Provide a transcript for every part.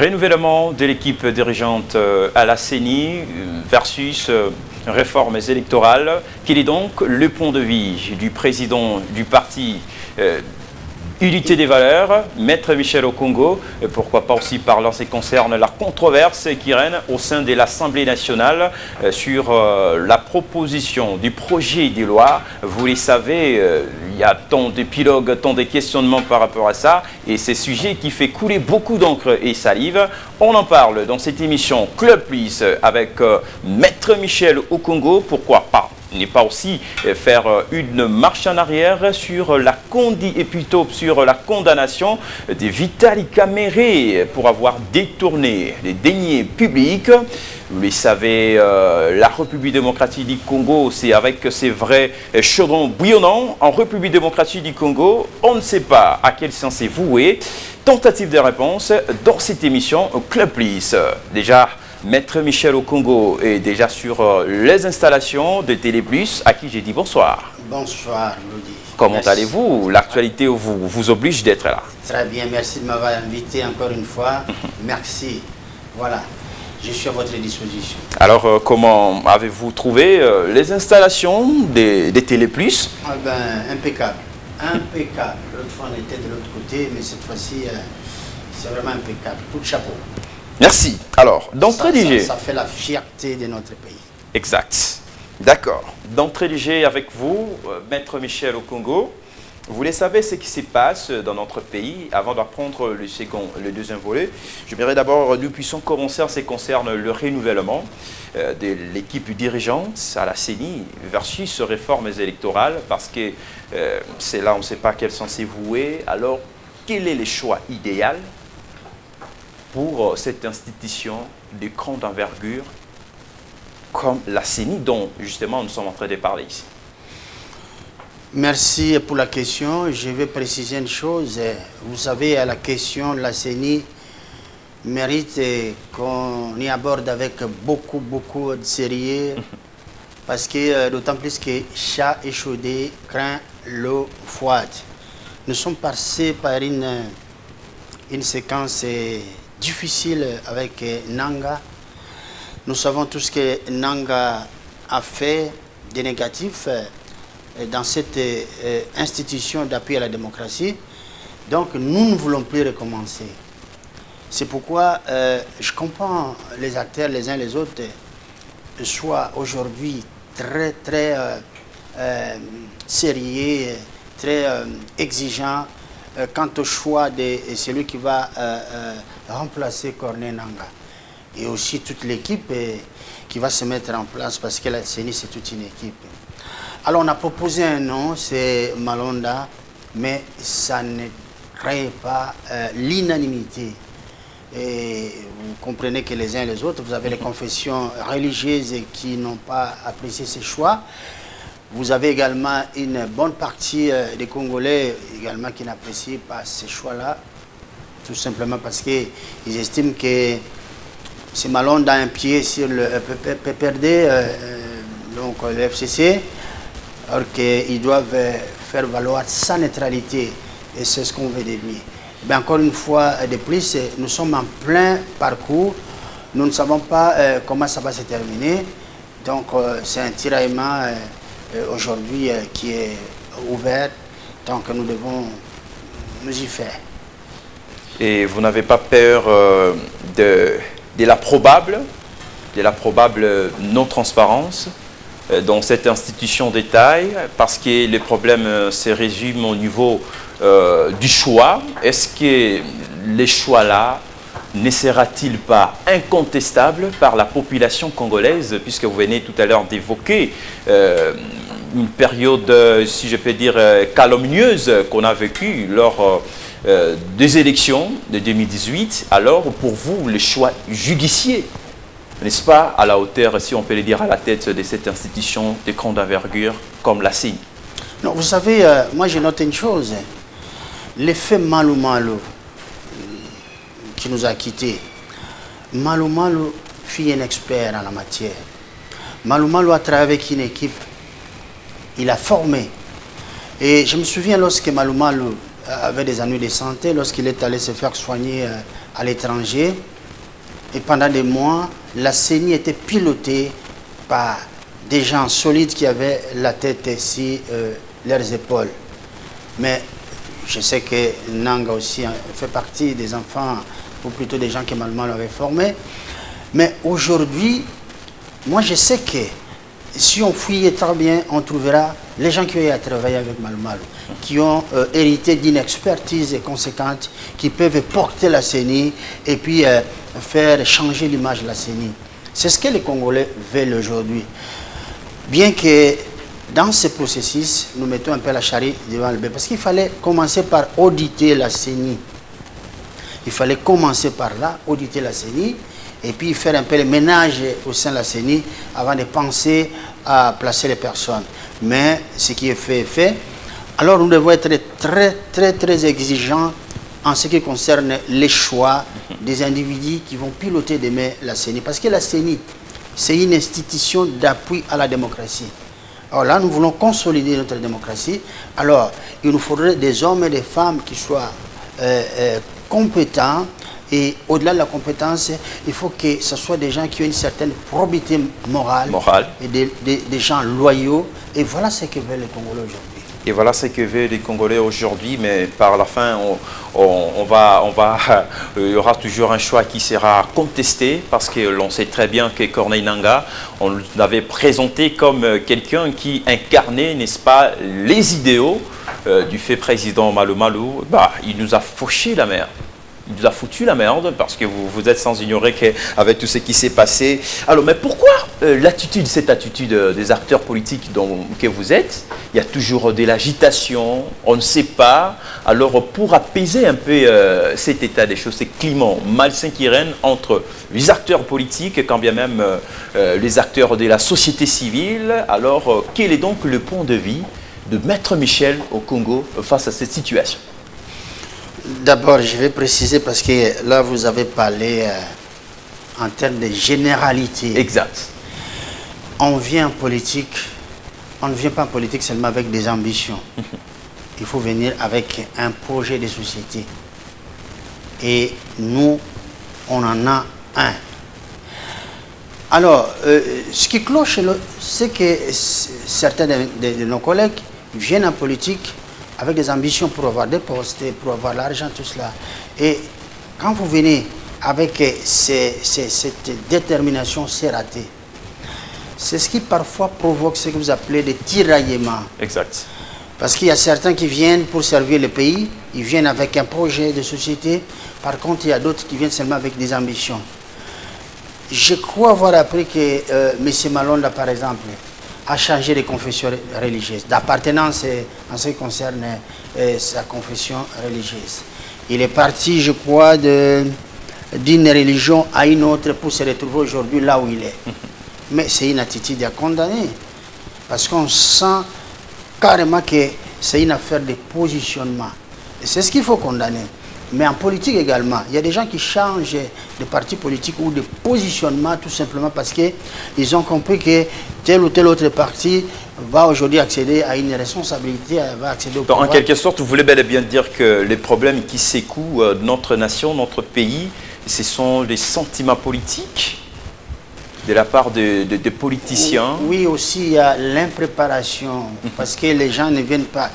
Renouvellement de l'équipe dirigeante à la CENI versus réformes électorales. Quel est donc le point de vue du président du parti Unité des valeurs, Maître Michel Okongo, pourquoi pas aussi parlant ce qui concerne la controverse qui règne au sein de l'Assemblée nationale sur la proposition du projet de loi. Vous le savez, il y a tant d'épilogues, tant de questionnements par rapport à ça, et c'est un sujet qui fait couler beaucoup d'encre et salive. On en parle dans cette émission Club Plus avec Maître Michel Okongo, pourquoi pas n'est pas aussi faire une marche en arrière sur la condamnation de Vitali Kamere pour avoir détourné les deniers publics. Vous le savez, la République démocratique du Congo, c'est avec ses vrais chaudrons bouillonnants. En République démocratique du Congo, on ne sait pas à quel sens c'est voué. Tentative de réponse dans cette émission Club Plus. Déjà, Maître Michel Okongo est déjà sur les installations de Télé Plus, à qui j'ai dit bonsoir. Bonsoir, Lodi. Comment allez-vous? L'actualité vous oblige d'être là. Très bien, merci de m'avoir invité encore une fois. Merci. Voilà, je suis à votre disposition. Alors, comment avez-vous trouvé les installations des Télé Plus? Impeccable. Impeccable. L'autre fois, on était de l'autre côté, mais cette fois-ci, c'est vraiment impeccable. Coup de chapeau. Merci. Alors, d'entrée de jeu. Ça fait la fierté de notre pays. Exact. D'accord. D'entrée de jeu avec vous, Maître Michel Okongo. Vous le savez ce qui se passe dans notre pays. Avant d'apprendre le deuxième volet, j'aimerais d'abord, nous puissions commencer en ce qui concerne le renouvellement de l'équipe dirigeante à la CENI versus réformes électorales, parce que c'est là, on ne sait pas quel sens c'est voué. Alors, quel est le choix idéal pour cette institution de grande envergure comme la CENI, dont justement nous sommes en train de parler ici? Merci pour la question. Je vais préciser une chose. Vous savez, la question de la CENI mérite qu'on y aborde avec beaucoup de sérieux, parce que d'autant plus que chat échaudé craint l'eau froide. Nous sommes passés par une séquence difficile avec Nanga. Nous savons tout ce que Nanga a fait de négatif dans cette institution d'appui à la démocratie. Donc nous ne voulons plus recommencer. C'est pourquoi je comprends les acteurs les uns les autres soient aujourd'hui très sérieux, très exigeants quant au choix de celui qui va remplacer Corneille Nanga. Et aussi toute l'équipe qui va se mettre en place, parce que la CENI, c'est toute une équipe. Alors on a proposé un nom, c'est Malonda, mais ça ne crée pas l'unanimité. Et vous comprenez que les uns et les autres, vous avez les confessions religieuses qui n'ont pas apprécié ces choix. Vous avez également une bonne partie des Congolais également qui n'apprécient pas ces choix-là, tout simplement parce qu'ils estiment que c'est Malonda un pied sur le PPRD, donc le FCC, alors qu'ils doivent faire valoir sa neutralité, et c'est ce qu'on veut de lui. Mais encore une fois de plus, nous sommes en plein parcours, nous ne savons pas comment ça va se terminer, donc c'est un tiraillement aujourd'hui qui est ouvert, donc nous devons nous y faire. Et vous n'avez pas peur de la probable non-transparence dans cette institution d'État, parce que le problème se résume au niveau du choix? Est-ce que les choix-là ne sera-t-il pas incontestable par la population congolaise, puisque vous venez tout à l'heure d'évoquer une période, si je peux dire, calomnieuse qu'on a vécue lors des élections de 2018. Alors, pour vous, le choix judiciaire, n'est-ce pas, à la hauteur, si on peut le dire, à la tête de cette institution de grande envergure comme la CENI? Non, vous savez, moi je note une chose. L'effet Malou Malou qui nous a quittés. Malou Malou fut un expert en la matière. Malou Malou a travaillé avec une équipe. Il a formé. Et je me souviens lorsque Malou Malou avait des ennuis de santé, lorsqu'il est allé se faire soigner à l'étranger, Et pendant des mois, la CENI était pilotée par des gens solides qui avaient la tête sur leurs épaules. Mais je sais que Nanga aussi fait partie des enfants, ou plutôt des gens que Malumalu avait formés. Mais aujourd'hui, moi je sais que si on fouillait très bien, on trouvera les gens qui ont travaillé avec Malumalu, qui ont hérité d'une expertise conséquente, qui peuvent porter la CENI et puis faire changer l'image de la CENI. C'est ce que les Congolais veulent aujourd'hui. Bien que dans ce processus, nous mettons un peu la charrue devant le bœuf, parce qu'il fallait commencer par auditer la CENI. Il fallait commencer par là, auditer la CENI, et puis faire un peu le ménage au sein de la CENI avant de penser à placer les personnes. Mais ce qui est fait est fait. Alors nous devons être très exigeants en ce qui concerne les choix des individus qui vont piloter demain la CENI. Parce que la CENI, c'est une institution d'appui à la démocratie. Alors là, nous voulons consolider notre démocratie. Alors, il nous faudrait des hommes et des femmes qui soient compétents. Et au-delà de la compétence, il faut que ce soit des gens qui ont une certaine probité morale. Et des gens loyaux. Et voilà ce que veulent les Congolais aujourd'hui. Et voilà ce que veulent les Congolais aujourd'hui, mais par la fin, il y aura toujours un choix qui sera contesté, parce que l'on sait très bien que Corneille Nangaa, on l'avait présenté comme quelqu'un qui incarnait, n'est-ce pas, les idéaux du fait président Malumalu. Il nous a fauché la merde. Il nous a foutu la merde, parce que vous êtes sans ignorer qu'avec tout ce qui s'est passé. Alors, mais pourquoi cette attitude des acteurs politiques que vous êtes? Il y a toujours de l'agitation, on ne sait pas. Alors, pour apaiser un peu cet état des choses, ce climat malsain qui règne entre les acteurs politiques, quand bien même les acteurs de la société civile, alors quel est donc le point de vue de Maître Michel au Congo face à cette situation? D'abord, je vais préciser parce que là, vous avez parlé en termes de généralité. Exact. On vient en politique, on ne vient pas en politique seulement avec des ambitions. Il faut venir avec un projet de société. Et nous, on en a un. Alors, ce qui cloche, c'est que certains de nos collègues viennent en politique avec des ambitions pour avoir des postes, pour avoir l'argent, tout cela. Et quand vous venez avec cette détermination, c'est raté. C'est ce qui parfois provoque ce que vous appelez des tiraillements. Exact. Parce qu'il y a certains qui viennent pour servir le pays, ils viennent avec un projet de société. Par contre, il y a d'autres qui viennent seulement avec des ambitions. Je crois avoir appris que M. Malonda, par exemple, a changé de confession religieuse, d'appartenance en ce qui concerne sa confession religieuse. Il est parti, je crois, d'une religion à une autre pour se retrouver aujourd'hui là où il est. Mais c'est une attitude à condamner, parce qu'on sent carrément que c'est une affaire de positionnement. Et c'est ce qu'il faut condamner. Mais en politique également, il y a des gens qui changent de parti politique ou de positionnement tout simplement parce qu'ils ont compris que tel ou tel autre parti va aujourd'hui accéder à une responsabilité, va accéder au pouvoir. En quelque sorte, vous voulez bel et bien dire que les problèmes qui secouent notre nation, notre pays, ce sont les sentiments politiques de la part des politiciens? Oui, aussi il y a l'impréparation, parce que les gens ne viennent pas.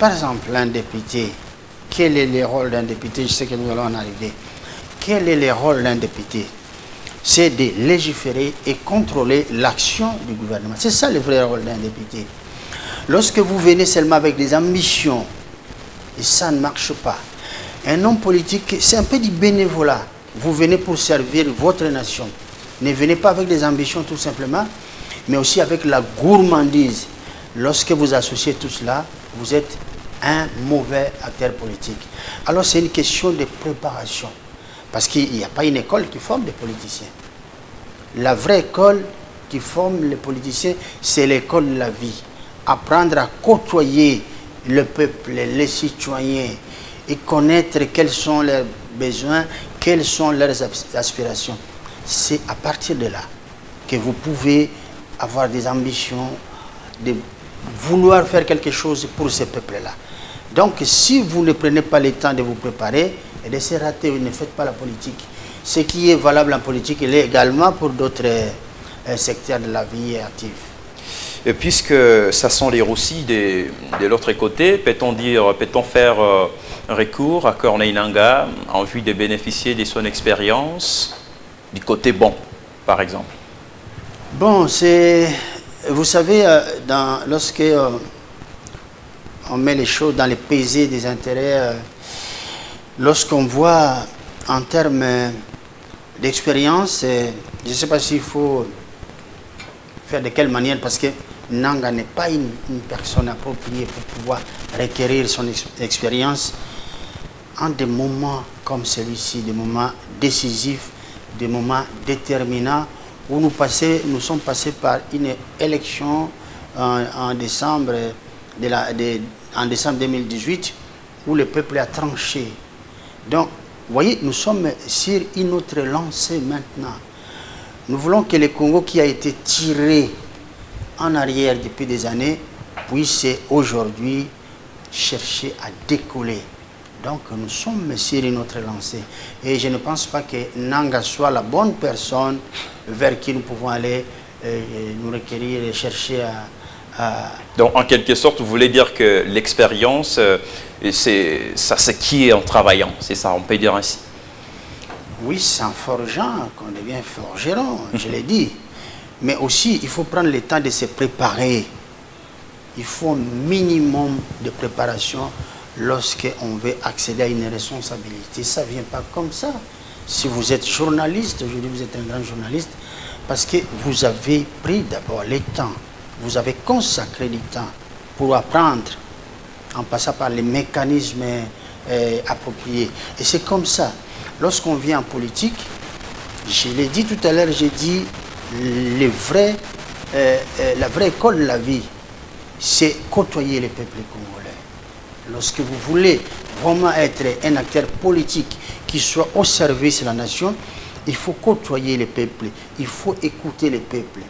Par exemple, un député. Quel est le rôle d'un député? Je sais que nous allons en arriver. Quel est le rôle d'un député? C'est de légiférer et contrôler l'action du gouvernement. C'est ça le vrai rôle d'un député. Lorsque vous venez seulement avec des ambitions, et ça ne marche pas. Un homme politique, c'est un peu du bénévolat. Vous venez pour servir votre nation. Ne venez pas avec des ambitions tout simplement, mais aussi avec la gourmandise. Lorsque vous associez tout cela, vous êtes un mauvais acteur politique. Alors c'est une question de préparation. Parce qu'il n'y a pas une école qui forme des politiciens. La vraie école qui forme les politiciens, c'est l'école de la vie. Apprendre à côtoyer le peuple, les citoyens, et connaître quels sont leurs besoins, quelles sont leurs aspirations. C'est à partir de là que vous pouvez avoir des ambitions, de vouloir faire quelque chose pour ce peuple-là. Donc, si vous ne prenez pas le temps de vous préparer, et de se rater, vous ne faites pas la politique. Ce qui est valable en politique, il est également pour d'autres secteurs de la vie active. Et puisque ça sent les roussis de l'autre côté, peut-on faire recours à Corneille Nangaa en vue de bénéficier de son expérience du côté bon, par exemple? Bon, vous savez, lorsque on met les choses dans les pesées des intérêts, lorsqu'on voit en termes d'expérience, je ne sais pas s'il faut faire de quelle manière, parce que Nangaa n'est pas une personne appropriée pour pouvoir requérir son expérience en des moments comme celui-ci, des moments décisifs, des moments déterminants, où nous sommes passés par une élection en décembre 2018, où le peuple a tranché. Donc, vous voyez, nous sommes sur une autre lancée maintenant. Nous voulons que le Congo, qui a été tiré en arrière depuis des années, puisse aujourd'hui chercher à décoller. Donc nous sommes sur une autre lancée. Et je ne pense pas que Nangaa soit la bonne personne vers qui nous pouvons aller nous requérir et chercher à... Donc en quelque sorte, vous voulez dire que l'expérience, ça s'acquiert en travaillant, c'est ça, on peut dire ainsi? Oui, c'est en forgeant qu'on devient forgeron, je l'ai dit. Mais aussi, il faut prendre le temps de se préparer. Il faut un minimum de préparation lorsqu'on veut accéder à une responsabilité. Ça ne vient pas comme ça. Si vous êtes journaliste, aujourd'hui vous êtes un grand journaliste, parce que vous avez pris d'abord le temps, vous avez consacré du temps pour apprendre en passant par les mécanismes appropriés. Et c'est comme ça. Lorsqu'on vient en politique, je l'ai dit tout à l'heure, j'ai dit, la vraie école de la vie, c'est côtoyer les peuples congolais. Lorsque vous voulez vraiment être un acteur politique qui soit au service de la nation, il faut côtoyer les peuples, il faut écouter les peuples.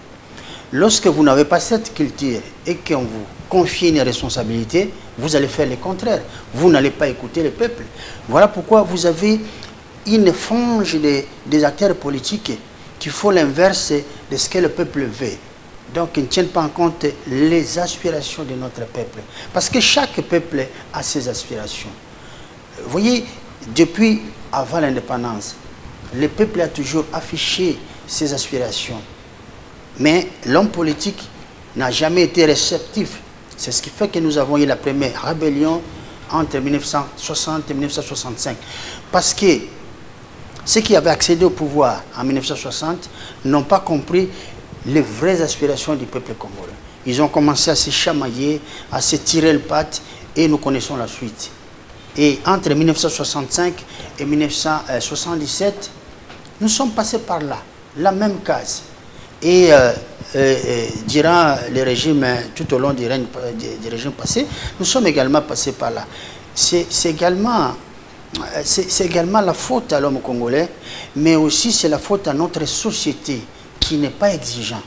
Lorsque vous n'avez pas cette culture et qu'on vous confie une responsabilité, vous allez faire le contraire. Vous n'allez pas écouter les peuples. Voilà pourquoi vous avez une frange des acteurs politiques qui font l'inverse de ce que le peuple veut. Donc, ils ne tiennent pas en compte les aspirations de notre peuple. Parce que chaque peuple a ses aspirations. Vous voyez, depuis avant l'indépendance, le peuple a toujours affiché ses aspirations. Mais l'homme politique n'a jamais été réceptif. C'est ce qui fait que nous avons eu la première rébellion entre 1960 et 1965. Parce que ceux qui avaient accédé au pouvoir en 1960 n'ont pas compris les vraies aspirations du peuple congolais. Ils ont commencé à se chamailler, à se tirer le patte, et nous connaissons la suite. Et entre 1965 et 1977, nous sommes passés par là, la même case. Et durant le régime, tout au long du régime passé, nous sommes également passés par là. C'est également la faute à l'homme congolais, mais aussi c'est la faute à notre société qui n'est pas exigeant.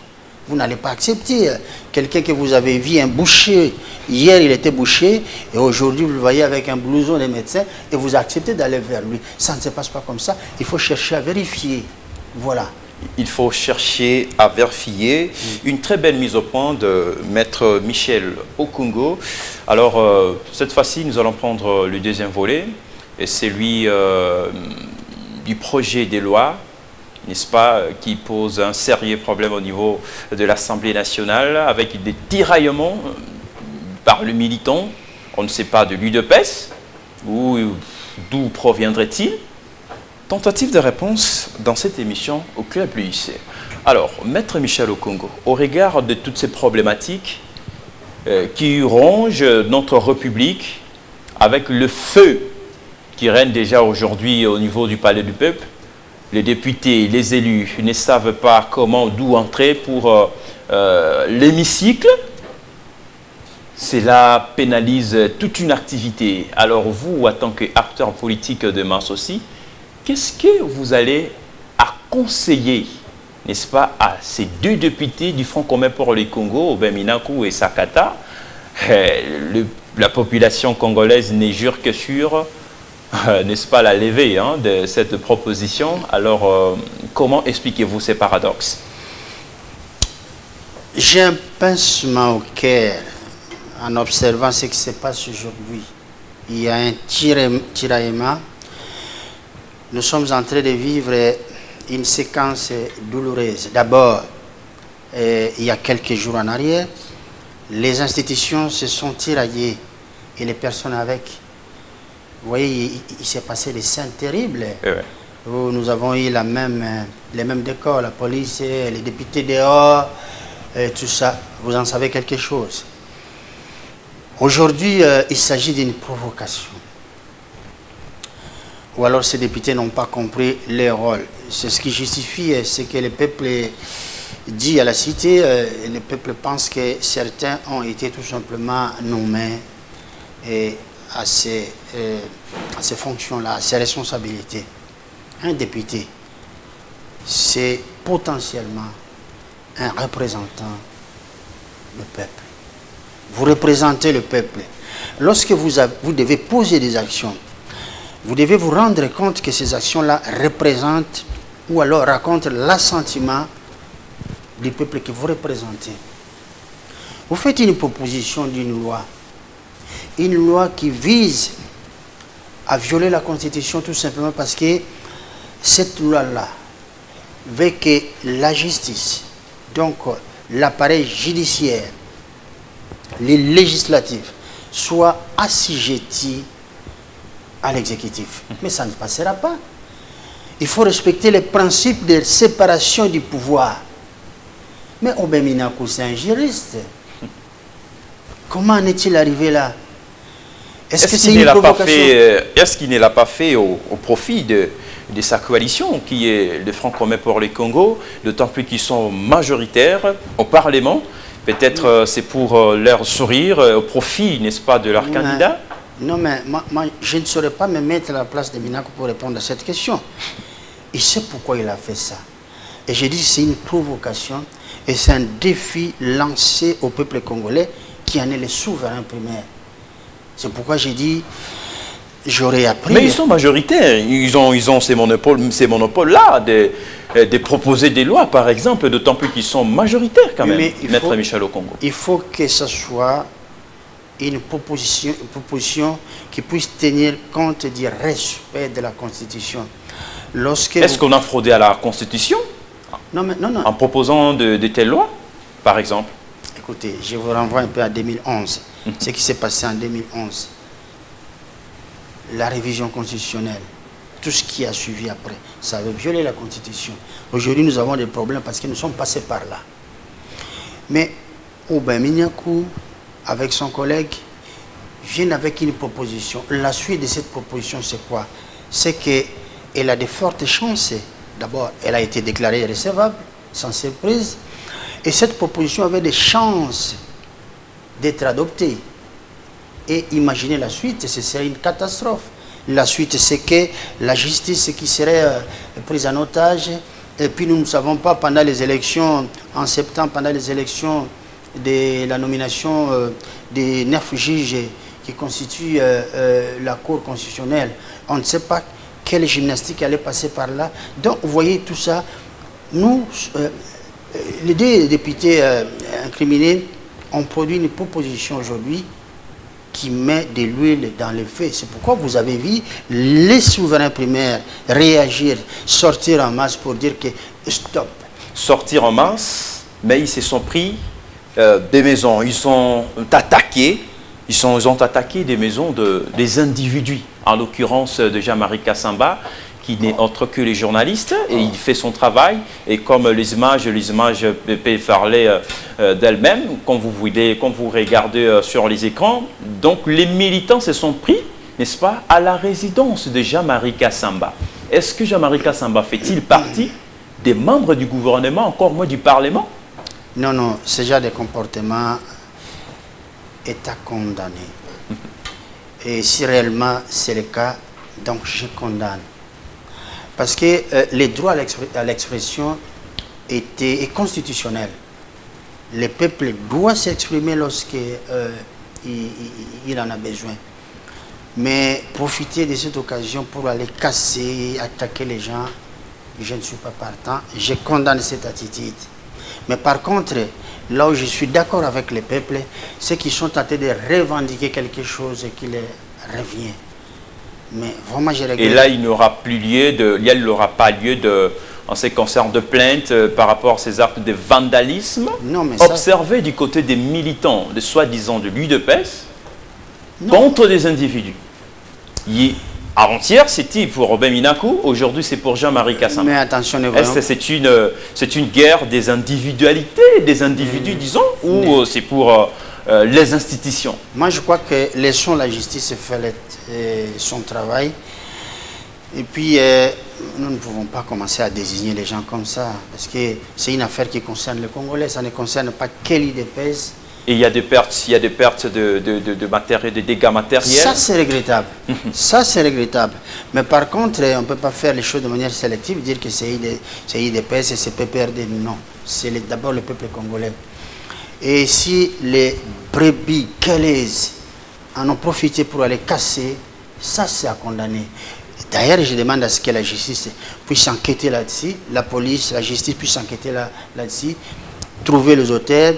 Vous n'allez pas accepter quelqu'un que vous avez vu, un boucher, hier il était boucher, et aujourd'hui vous le voyez avec un blouson de médecin, et vous acceptez d'aller vers lui. Ça ne se passe pas comme ça, il faut chercher à vérifier. Voilà. Il faut chercher à vérifier. Une très belle mise au point de Maître Michel Okungo. Alors, cette fois-ci, nous allons prendre le deuxième volet, et celui du projet des lois, n'est-ce pas, qui pose un sérieux problème au niveau de l'Assemblée nationale, avec des tiraillements par le militant, on ne sait pas de l'UDPS, d'où proviendrait-il? Tentative de réponse dans cette émission au Club l'UIC. Alors, Maître Michel Okungo, au regard de toutes ces problématiques qui rongent notre République, avec le feu qui règne déjà aujourd'hui au niveau du Palais du Peuple, les députés, les élus ne savent pas comment, d'où entrer pour l'hémicycle. Cela pénalise toute une activité. Alors vous, en tant qu'acteur politique de masse aussi, qu'est-ce que vous allez à conseiller, n'est-ce pas, à ces deux députés du Front commun pour le Congo, Aubin Minakou et Sakata? La population congolaise ne jure que sur n'est-ce pas, la levée de cette proposition. Alors, comment expliquez-vous ces paradoxes? J'ai un pincement au cœur en observant ce qui se passe aujourd'hui. Il y a un tiraillement. Nous sommes en train de vivre une séquence douloureuse. D'abord, il y a quelques jours en arrière, les institutions se sont tiraillées et les personnes avec. Vous voyez, il s'est passé des scènes terribles. Où nous avons eu les mêmes décors, la police, les députés dehors, et tout ça. Vous en savez quelque chose. Aujourd'hui, il s'agit d'une provocation. Ou alors ces députés n'ont pas compris leur rôle. C'est ce qui justifie ce que le peuple dit à la cité. Le peuple pense que certains ont été tout simplement nommés à ces fonctions-là, à ces responsabilités. Un député, c'est potentiellement un représentant du peuple. Vous représentez le peuple. Lorsque vous devez poser des actions, vous devez vous rendre compte que ces actions-là représentent ou alors racontent l'assentiment du peuple que vous représentez. Vous faites une proposition d'une loi. Une loi qui vise à violer la Constitution tout simplement parce que cette loi-là veut que la justice, donc l'appareil judiciaire, les législatifs, soient assujettis à l'exécutif. Mais ça ne passera pas. Il faut respecter les principes de séparation du pouvoir. Mais Obeminakou, c'est un juriste. Comment en est-il arrivé là? Est-ce que c'est une provocation? Est-ce qu'il ne l'a pas fait au profit de sa coalition, qui est le Front commun pour le Congo, d'autant plus qu'ils sont majoritaires au Parlement? Peut-être c'est pour leur sourire, au profit, n'est-ce pas, de leur candidat? Non, mais moi, je ne saurais pas me mettre à la place de Minakou pour répondre à cette question. Il sait pourquoi il a fait ça. Et j'ai dit que c'est une provocation et c'est un défi lancé au peuple congolais qui en est le souverain primaire. C'est pourquoi j'ai dit, j'aurais appris... Mais ils sont majoritaires, ils ont ces monopoles-là de proposer des lois, par exemple, d'autant plus qu'ils sont majoritaires quand même, Maître Michel Okongo. Il faut que ce soit une proposition qui puisse tenir compte du respect de la Constitution. Est-ce qu'on a fraudé à la Constitution? Non. En proposant de telles lois, par exemple? Écoutez, je vous renvoie un peu à 2011. Ce qui s'est passé en 2011. La révision constitutionnelle, tout ce qui a suivi après, ça avait violé la Constitution. Aujourd'hui, nous avons des problèmes parce que nous sommes passés par là. Mais Obeminakou, avec son collègue, viennent avec une proposition. La suite de cette proposition, c'est quoi? C'est qu'elle a de fortes chances. D'abord, elle a été déclarée irrecevable, sans surprise. Et cette proposition avait des chances d'être adoptée. Et imaginez la suite, ce serait une catastrophe. La suite, c'est que la justice qui serait prise en otage. Et puis nous ne savons pas, pendant les élections, en septembre, pendant les élections de la nomination des 9 juges qui constituent la Cour constitutionnelle, on ne sait pas quelle gymnastique allait passer par là. Donc, vous voyez tout ça. Nous, les deux députés incriminés ont produit une proposition aujourd'hui qui met de l'huile dans les feux. C'est pourquoi vous avez vu les souverains primaires réagir, sortir en masse pour dire que stop. Sortir en masse, mais ils se sont pris des maisons. Ils ont attaqué des maisons des individus, en l'occurrence de Jean-Marie Kassamba, qui n'est autre que les journalistes, et il fait son travail, et comme les images peuvent parler d'elles-mêmes, quand vous regardez sur les écrans, donc les militants se sont pris, n'est-ce pas, à la résidence de Jean-Marie Kassamba. Est-ce que Jean-Marie Kassamba fait-il partie des membres du gouvernement, encore moins du Parlement? Non, ce genre de comportement est à condamner. Et si réellement c'est le cas, donc je condamne. Parce que les droits à l'expression est constitutionnel. Le peuple doit s'exprimer lorsqu'il en a besoin. Mais profiter de cette occasion pour aller casser, attaquer les gens, je ne suis pas partant. Je condamne cette attitude. Mais par contre, là où je suis d'accord avec les peuples, c'est qu'ils sont tentés de revendiquer quelque chose qui les revient. Mais vraiment, je regrette. Et là, il n'aura pas lieu de, en ce qui concerne de plainte par rapport à ces actes de vandalisme observés du côté des militants, de soi-disant de l'UDPS, contre des individus. Avant-hier, c'était pour Robin Minakou, aujourd'hui c'est pour Jean-Marie Kassam. Mais attention, c'est une guerre des individualités, des individus, disons, ou c'est pour les institutions? Moi, je crois que laissons la justice faire son travail. Et puis, nous ne pouvons pas commencer à désigner les gens comme ça, parce que c'est une affaire qui concerne les Congolais, ça ne concerne pas que l'UDPS. Et il y a des pertes, de matériel, de dégâts matériels. Ça, c'est regrettable. Ça, c'est regrettable. Mais par contre, on ne peut pas faire les choses de manière sélective, dire que c'est UDPS et c'est PPRD. Non. C'est d'abord le peuple congolais. Et si les brebis calaises en ont profité pour aller casser, ça, c'est à condamner. D'ailleurs, je demande à ce que la justice puisse enquêter là-dessus, la police, la justice puisse enquêter là-dessus, trouver les auteurs,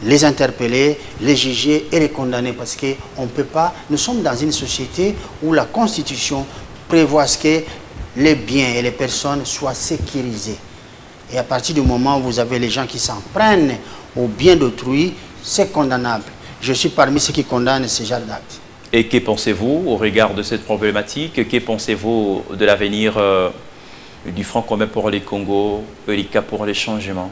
les interpeller, les juger et les condamner, parce qu'on ne peut pas, nous sommes dans une société où la Constitution prévoit que les biens et les personnes soient sécurisés. Et à partir du moment où vous avez les gens qui s'en prennent aux biens d'autrui, c'est condamnable. Je suis parmi ceux qui condamnent ce genre d'actes. Et que pensez-vous au regard de cette problématique? Que pensez-vous de l'avenir du Front commun pour les Congo, ELICA pour les changements?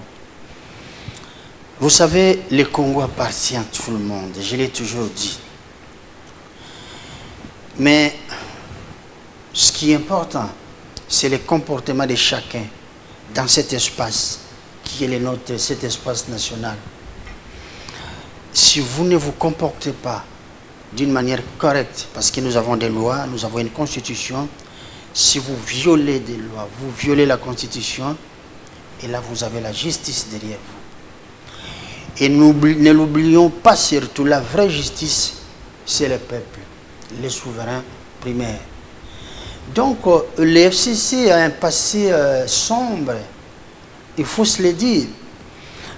Vous savez, le Congo appartient à tout le monde, je l'ai toujours dit. Mais ce qui est important, c'est le comportement de chacun dans cet espace qui est le nôtre, cet espace national. Si vous ne vous comportez pas d'une manière correcte, parce que nous avons des lois, nous avons une constitution, si vous violez des lois, vous violez la constitution, et là vous avez la justice derrière vous. Et ne l'oublions pas surtout, la vraie justice, c'est le peuple, les souverains primaires. Donc, le FCC a un passé sombre, il faut se le dire.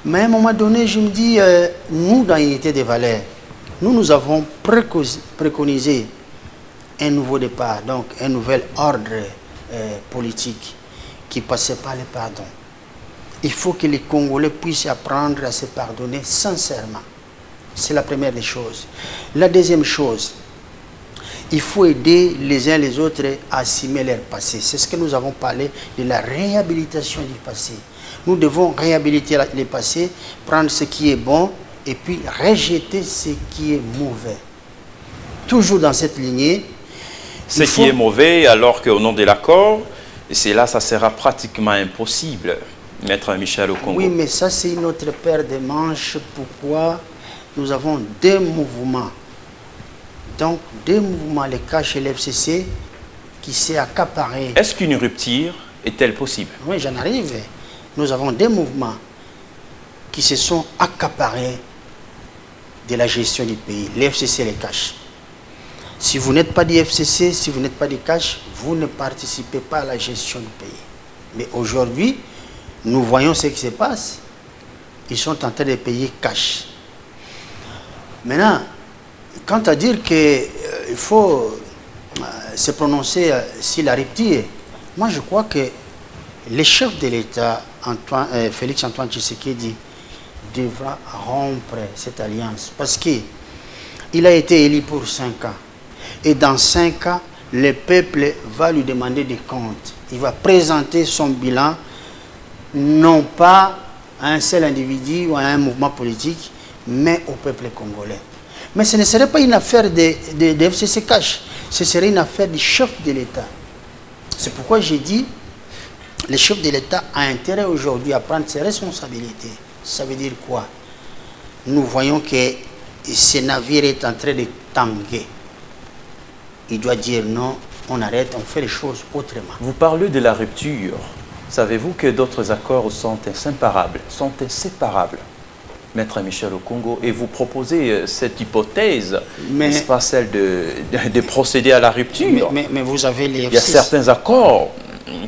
Mais à un moment donné, je me dis, nous, dans l'unité des valeurs, nous avons préconisé un nouveau départ, donc un nouvel ordre politique qui passait par le pardon. Il faut que les Congolais puissent apprendre à se pardonner sincèrement. C'est la première des choses. La deuxième chose, il faut aider les uns les autres à assumer leur passé. C'est ce que nous avons parlé de la réhabilitation du passé. Nous devons réhabiliter le passé, prendre ce qui est bon et puis rejeter ce qui est mauvais. Toujours dans cette lignée. Ce qui est mauvais, alors qu'au nom de l'accord, c'est là, ça sera pratiquement impossible. Maître Michel au Congo. Oui, mais ça, c'est une autre paire de manches. Pourquoi nous avons deux mouvements. Donc, deux mouvements, le CACH et l'FCC, qui s'est accaparé. Est-ce qu'une rupture est-elle possible? Oui, j'en arrive. Nous avons deux mouvements qui se sont accaparés de la gestion du pays, l'FCC et le CACH. Si vous n'êtes pas du FCC, si vous n'êtes pas du CACH, vous ne participez pas à la gestion du pays. Mais aujourd'hui, nous voyons ce qui se passe. Ils sont en train de payer cash. Maintenant, quant à dire qu'il faut se prononcer sur la rupture, moi je crois que le chef de l'État, Félix Antoine Tshisekedi, devra rompre cette alliance. Parce qu'il a été élu pour 5 ans. Et dans 5 ans, le peuple va lui demander des comptes. Il va présenter son bilan, non pas à un seul individu ou à un mouvement politique, mais au peuple congolais. Mais ce ne serait pas une affaire de FCC Cash, ce serait une affaire du chef de l'État. C'est pourquoi j'ai dit, le chef de l'État a intérêt aujourd'hui à prendre ses responsabilités. Ça veut dire quoi? Nous voyons que ce navire est en train de tanguer. Il doit dire non, on arrête, on fait les choses autrement. Vous parlez de la rupture. Savez-vous que d'autres accords sont inséparables? Maître Michel Okongo, et vous proposez cette hypothèse, Mais- n'est-ce pas celle de procéder à la rupture. Mais vous avez les Il y a certains accords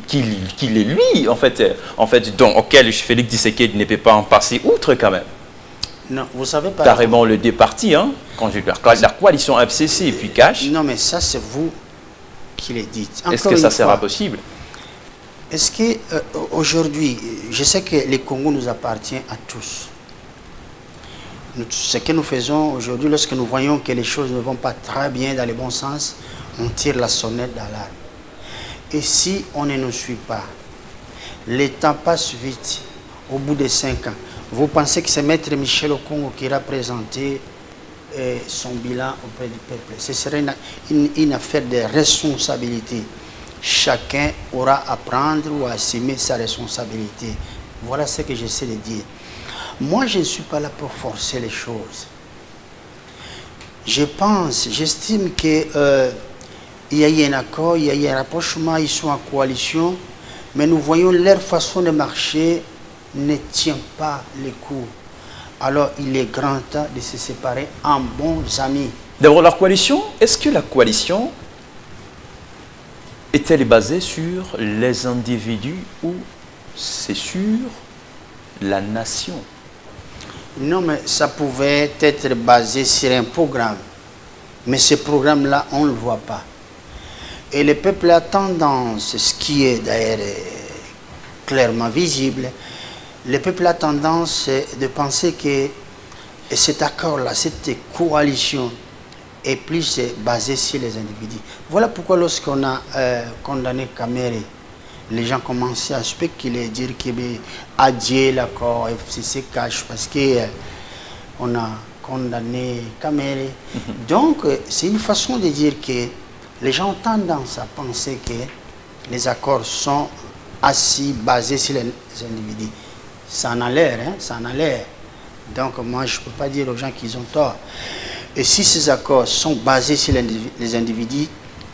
qui les lient, en fait, auxquels Félix Tshisekedi ne peut pas en passer outre quand même. Non, vous savez pas. Carrément le départi, hein, quand la coalition FCC et puis Cash. Non, mais ça, c'est vous qui le dites. Est-ce Encore que ça une sera fois, possible? Est-ce que aujourd'hui, je sais que le Congo nous appartient à tous. Ce que nous faisons aujourd'hui, lorsque nous voyons que les choses ne vont pas très bien dans le bon sens, on tire la sonnette d'alarme. Et si on ne nous suit pas, le temps passe vite, au bout de 5 ans. Vous pensez que c'est Maître Michel Okongo qui ira présenter son bilan auprès du peuple? Ce serait une affaire de responsabilité. Chacun aura à prendre ou à assumer sa responsabilité. Voilà ce que j'essaie de dire. Moi, je ne suis pas là pour forcer les choses. J'estime qu'il y a eu un accord, il y a eu un rapprochement, ils sont en coalition, mais nous voyons leur façon de marcher ne tient pas les coups. Alors, il est grand temps de se séparer en bons amis. D'abord, la coalition, est-ce que la coalition est-elle basée sur les individus ou c'est sur la nation? Non, mais ça pouvait être basé sur un programme. Mais ce programme-là, on ne le voit pas. Et le peuple a tendance, ce qui est d'ailleurs clairement visible, le peuple a tendance de penser que cet accord-là, cette coalition, est plus basée sur les individus. Voilà pourquoi lorsqu'on a condamné Kamere, les gens commençaient à spéculer, dire qu'il a adié l'accord FCC Cash parce qu'on a condamné Kamere. Donc, c'est une façon de dire que les gens ont tendance à penser que les accords sont assis, basés sur les individus. Ça en a l'air, hein, ça en a l'air. Donc, moi, je ne peux pas dire aux gens qu'ils ont tort. Et si ces accords sont basés sur les individus,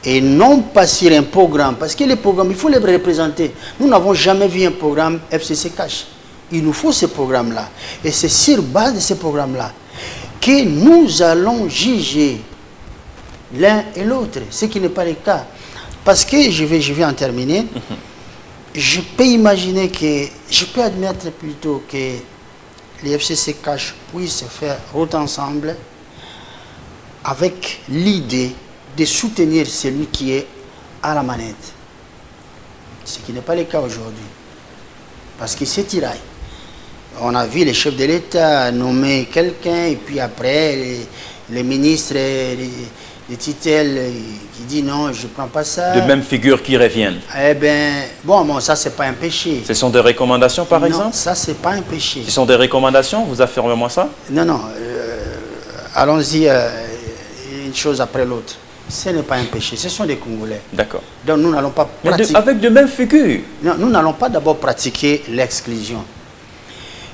et non pas sur un programme, parce que les programmes, il faut les représenter. Nous n'avons jamais vu un programme FCC Cash. Il nous faut ce programme-là. Et c'est sur base de ce programme-là que nous allons juger l'un et l'autre, ce qui n'est pas le cas. Parce que, je vais en terminer, je peux imaginer que, je peux admettre plutôt que les FCC Cash puissent se faire route ensemble avec l'idée de soutenir celui qui est à la manette. Ce qui n'est pas le cas aujourd'hui. Parce qu'il s'est tiré. On a vu les chefs de l'État nommer quelqu'un et puis après les ministres, les titelles qui disent non, je ne prends pas ça. De mêmes figures qui reviennent. Eh bien, bon, ça c'est pas un péché. Ce sont des recommandations par non, exemple? Ça c'est pas un péché. Ce sont des recommandations, vous affirmez-moi ça? Non, non, allons-y une chose après l'autre. Ce n'est pas un péché, ce sont des Congolais. D'accord. Donc nous n'allons pas pratiquer... Avec de mêmes figures? Non, nous n'allons pas d'abord pratiquer l'exclusion.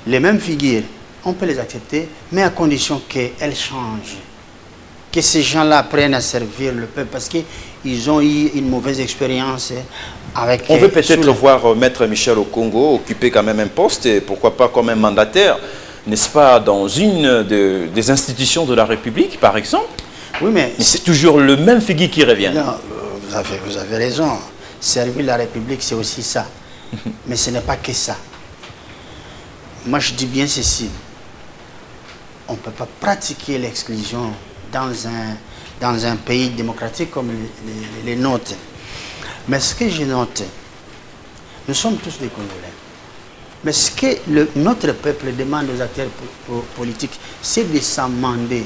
Les mêmes figures, on peut les accepter, mais à condition qu'elles changent. Que ces gens-là apprennent à servir le peuple, parce qu'ils ont eu une mauvaise expérience avec... On veut peut-être voir Maître Michel Okongo occuper quand même un poste, et pourquoi pas comme un mandataire, n'est-ce pas, dans une des institutions de la République, par exemple? Oui, mais c'est toujours le même figure qui revient. Non, vous avez raison. Servir la République, c'est aussi ça. Mais ce n'est pas que ça. Moi, je dis bien ceci. On ne peut pas pratiquer l'exclusion dans un pays démocratique comme les nôtres. Mais ce que je note, nous sommes tous des Congolais. Mais ce que notre peuple demande aux acteurs politiques, c'est de s'amender,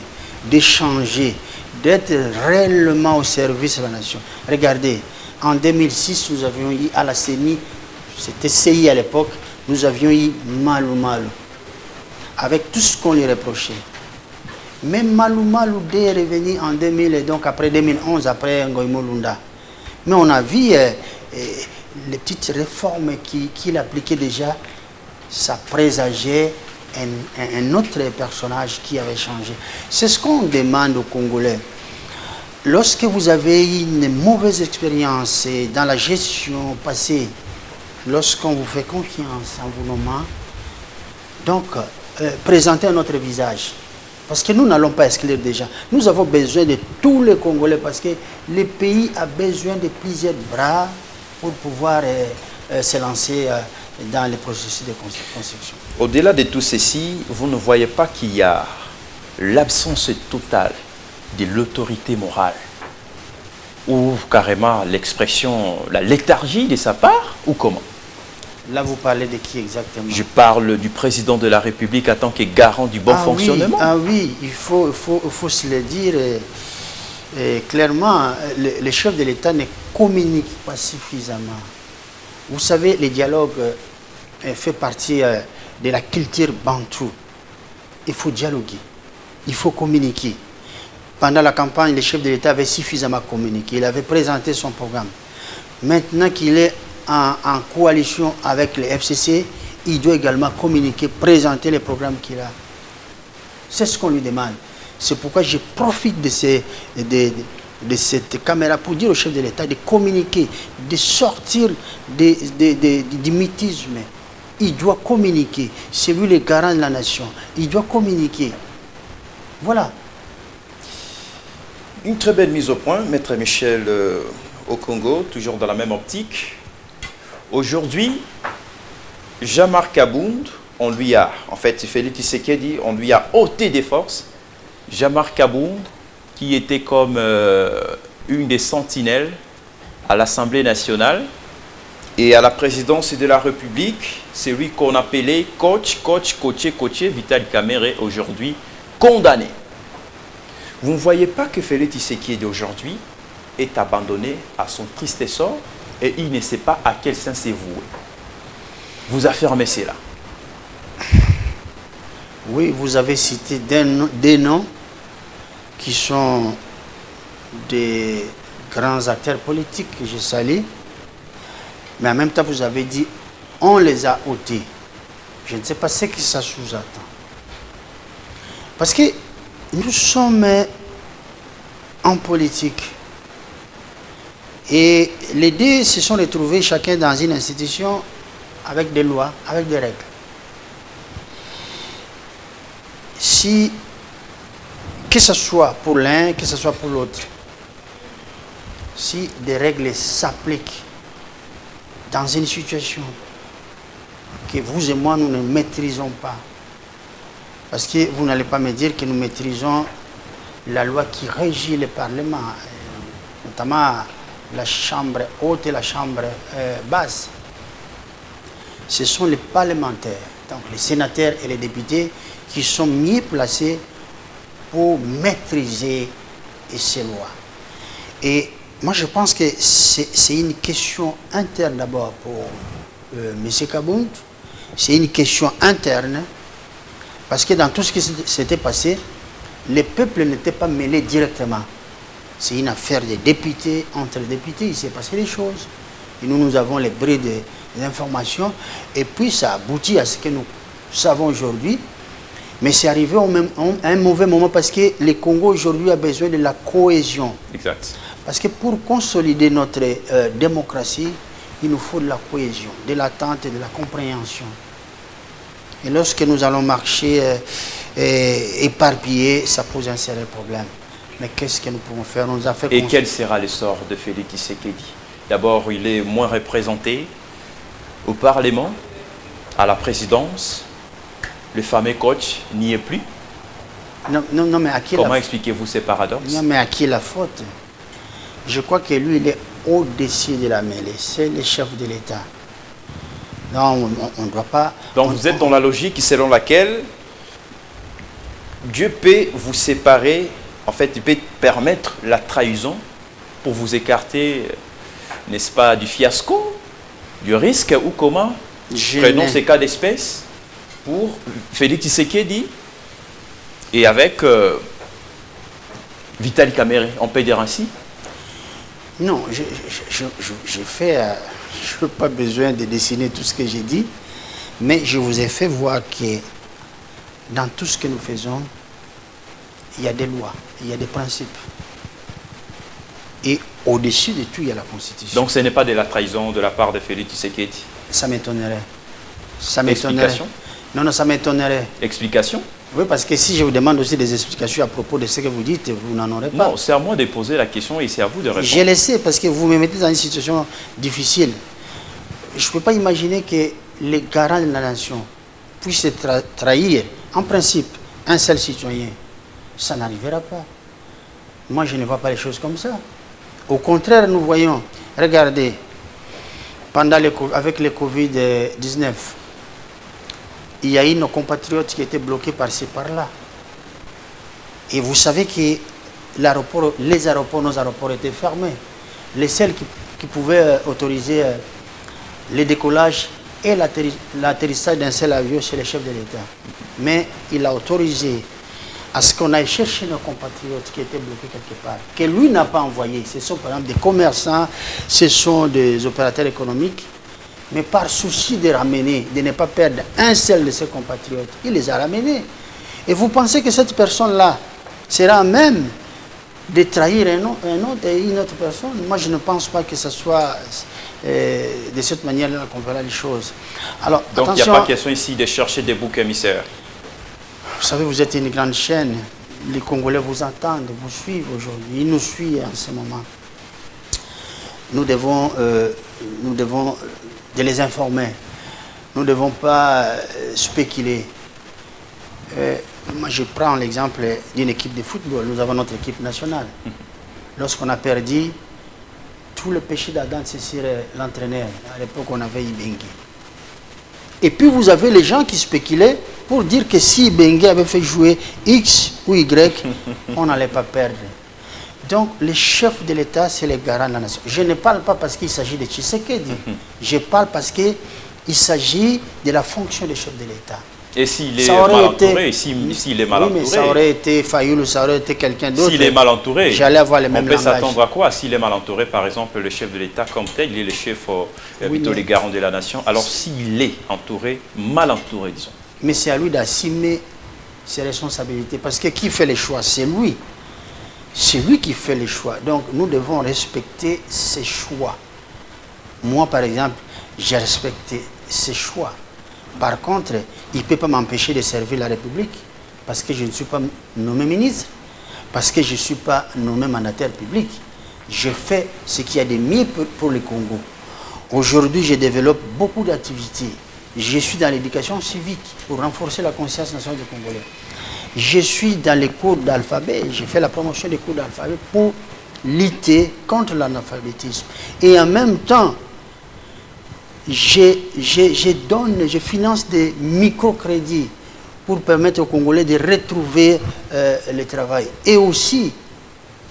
d'échanger, d'être réellement au service de la nation. Regardez, en 2006, nous avions eu à la CENI, c'était CI à l'époque, nous avions eu Malou Malou, avec tout ce qu'on lui reprochait. Mais Malou Malou est revenu en 2000, et donc après 2011, après Ngoïmo Lunda. Mais on a vu les petites réformes qu'il appliquait déjà, ça présageait un autre personnage qui avait changé. C'est ce qu'on demande aux Congolais. Lorsque vous avez eu une mauvaise expérience dans la gestion passée, lorsqu'on vous fait confiance en vous nommant, donc présenter un autre visage. Parce que nous n'allons pas exclure des gens. Nous avons besoin de tous les Congolais parce que le pays a besoin de plusieurs bras pour pouvoir se lancer dans le processus de construction. Au-delà de tout ceci, vous ne voyez pas qu'il y a l'absence totale de l'autorité morale ou carrément l'expression, la léthargie de sa part ou comment? Là, vous parlez de qui exactement? Je parle du président de la République en tant que garant du bon fonctionnement. Oui, il faut se le dire clairement, le chef de l'État ne communique pas suffisamment. Vous savez, le dialogue fait partie de la culture bantou. Il faut dialoguer, il faut communiquer. Pendant la campagne, le chef de l'État avait suffisamment communiqué, il avait présenté son programme. Maintenant qu'il est en coalition avec le FCC, il doit également communiquer, présenter les programmes qu'il a. C'est ce qu'on lui demande. C'est pourquoi je profite de cette caméra pour dire au chef de l'État de communiquer, de sortir du mythisme. Il doit communiquer. C'est lui le garant de la nation. Il doit communiquer. Voilà. Une très belle mise au point, Maître Michel au Congo, toujours dans la même optique. Aujourd'hui, Jean-Marc Abound, on lui a, en fait, Félix Tshisekedi, on lui a ôté des forces. Jean-Marc Abound, qui était comme une des sentinelles à l'Assemblée nationale et à la présidence de la République, c'est lui qu'on appelait coaché, Vital Kamerhe, aujourd'hui condamné. Vous ne voyez pas que Félix Tshisekedi aujourd'hui est abandonné à son triste sort et il ne sait pas à quel sens c'est voué. Vous affirmez cela? Oui, vous avez cité des noms qui sont des grands acteurs politiques que je salue, mais en même temps vous avez dit on les a ôtés. Je ne sais pas ce que ça sous-entend. Parce que nous sommes en politique et les deux se sont retrouvés chacun dans une institution avec des lois, avec des règles. Si, que ce soit pour l'un, que ce soit pour l'autre, si des règles s'appliquent dans une situation que vous et moi nous ne maîtrisons pas, parce que vous n'allez pas me dire que nous maîtrisons la loi qui régit le Parlement, notamment la chambre haute et la chambre basse. Ce sont les parlementaires, donc les sénateurs et les députés, qui sont mieux placés pour maîtriser ces lois. Et moi je pense que c'est une question interne d'abord pour M. Kabound, c'est une question interne, parce que dans tout ce qui s'était passé, le peuple n'était pas mêlé directement. C'est une affaire de députés, entre députés, il s'est passé des choses. Et nous avons les bris des informations, et puis ça aboutit à ce que nous savons aujourd'hui. Mais c'est arrivé à un mauvais moment parce que le Congo aujourd'hui a besoin de la cohésion. Exact. Parce que pour consolider notre démocratie, il nous faut de la cohésion, de l'attente et de la compréhension. Et lorsque nous allons marcher éparpillés, ça pose un sérieux problème. Mais qu'est-ce que nous pouvons faire? On nous a fait Et quel sera le sort de Félix Tshisekedi? D'abord, il est moins représenté au Parlement, à la présidence. Le fameux coach n'y est plus. Non, mais à qui Comment expliquez-vous ces paradoxes? Non, mais à qui la faute? Je crois que lui, il est au-dessus de la mêlée. C'est le chef de l'État. Non, on ne doit pas... Donc vous êtes dans la logique selon laquelle Dieu peut vous séparer, en fait, il peut permettre la trahison pour vous écarter, n'est-ce pas, du fiasco, du risque, ou comment? Prenons ces cas d'espèce pour Félix Tshisekedi et avec Vital Kamerhe, on peut dire ainsi? Non, je n'ai pas besoin de dessiner tout ce que j'ai dit, mais je vous ai fait voir que dans tout ce que nous faisons, il y a des lois, il y a des principes. Et au-dessus de tout, il y a la Constitution. Donc ce n'est pas de la trahison de la part de Félix Tshisekedi? Ça m'étonnerait. Ça m'étonnerait. Non, non, ça m'étonnerait. Explication? Oui, parce que si je vous demande aussi des explications à propos de ce que vous dites, vous n'en aurez pas. Non, c'est à moi de poser la question et c'est à vous de répondre. Je le sais, parce que vous me mettez dans une situation difficile. Je ne peux pas imaginer que les garants de la nation puissent trahir, en principe, un seul citoyen. Ça n'arrivera pas. Moi, je ne vois pas les choses comme ça. Au contraire, nous voyons, regardez, avec le Covid-19, il y a eu nos compatriotes qui étaient bloqués par-ci, par-là. Et vous savez que nos aéroports étaient fermés. Les seuls qui pouvaient autoriser le décollage et l'atterrissage d'un seul avion, c'est le chef de l'État. Mais il a autorisé à ce qu'on aille chercher nos compatriotes qui étaient bloqués quelque part, que lui n'a pas envoyé. Ce sont par exemple des commerçants, ce sont des opérateurs économiques, mais par souci de ramener, de ne pas perdre un seul de ses compatriotes, il les a ramenés. Et vous pensez que cette personne-là sera à même de trahir une autre personne? Moi, je ne pense pas que ce soit de cette manière-là qu'on verra les choses. Alors, donc, il n'y attention, a pas question ici de chercher des boucs émissaires. vous savez, vous êtes une grande chaîne. Les Congolais vous entendent, vous suivent aujourd'hui. Ils nous suivent en ce moment. Nous devons de les informer. Nous ne devons pas spéculer. Moi, je prends l'exemple d'une équipe de football. Nous avons notre équipe nationale. Lorsqu'on a perdu, tout le péché d'Adam, c'est sur l'entraîneur. À l'époque, on avait Ibengue. Et puis, vous avez les gens qui spéculaient pour dire que si Ibengue avait fait jouer X ou Y, on n'allait pas perdre. Donc, les chefs de l'État, c'est les garants de la nation. Je ne parle pas parce qu'il s'agit de Tshisekedi. Je parle parce qu'il s'agit de la fonction des chefs de l'État. Et s'il est mal entouré, s'il est mal oui, mais ça aurait été Fayoulou, ça aurait été quelqu'un d'autre. S'il est mal entouré, j'allais avoir les mêmes on peut langages. s'attendre à quoi? S'il est mal entouré, par exemple, le chef de l'État comme tel, il est le chef, plutôt les garants de la nation. Alors s'il est entouré, mal entouré, disons. Mais c'est à lui d'assumer ses responsabilités. Parce que qui fait les choix? C'est lui. C'est lui qui fait les choix. Donc nous devons respecter ses choix. Moi, par exemple, j'ai respecté ses choix. Par contre, il ne peut pas m'empêcher de servir la République parce que je ne suis pas nommé ministre, parce que je ne suis pas nommé mandataire public. Je fais ce qu'il y a de mieux pour le Congo. Aujourd'hui, je développe beaucoup d'activités. Je suis dans l'éducation civique pour renforcer la conscience nationale des Congolais. Je suis dans les cours d'alphabet. Je fais la promotion des cours d'alphabet pour lutter contre l'analphabétisme. Et en même temps, je finance des microcrédits pour permettre aux Congolais de retrouver le travail. Et aussi,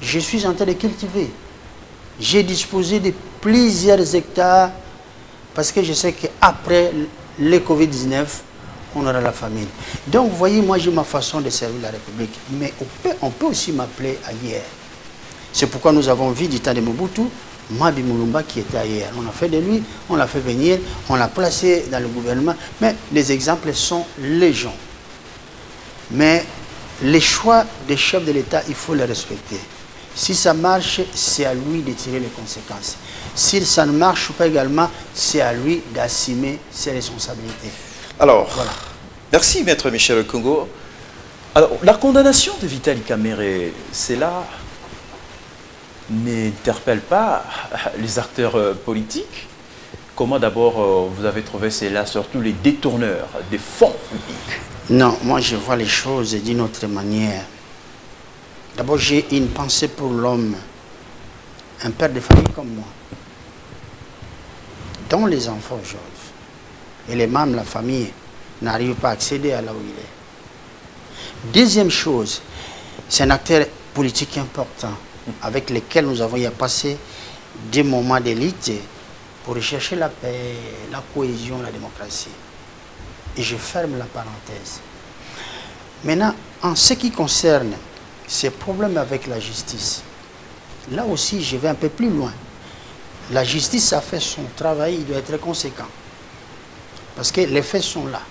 je suis en train de cultiver. J'ai disposé de plusieurs hectares parce que je sais qu'après le Covid-19, on aura la famine. Donc, vous voyez, moi, j'ai ma façon de servir la République. Mais on peut aussi m'appeler ailleurs. C'est pourquoi nous avons vu du temps de Mobutu, Mabi Mulumba qui était ailleurs. On a fait de lui, on l'a fait venir, on l'a placé dans le gouvernement. Mais les exemples sont légion. Mais les choix des chefs de l'État, il faut les respecter. Si ça marche, c'est à lui de tirer les conséquences. Si ça ne marche pas également, c'est à lui d'assumer ses responsabilités. Alors, voilà. Merci Maître Michel Congo. Alors, la condamnation de Vitali Kamere, cela n'interpelle pas les acteurs politiques? Comment d'abord vous avez trouvé cela, surtout les détourneurs des fonds publics? Non, moi je vois les choses d'une autre manière. D'abord, j'ai une pensée pour l'homme, un père de famille comme moi, dont les enfants aujourd'hui, et les membres de la famille n'arrivent pas à accéder à là où il est. Deuxième chose, c'est un acteur politique important avec lequel nous avons passé des moments d'élite pour rechercher la paix, la cohésion, la démocratie. Et je ferme la parenthèse. Maintenant, en ce qui concerne ces problèmes avec la justice, là aussi, je vais un peu plus loin. La justice a fait son travail, il doit être conséquent. Parce que les faits sont là.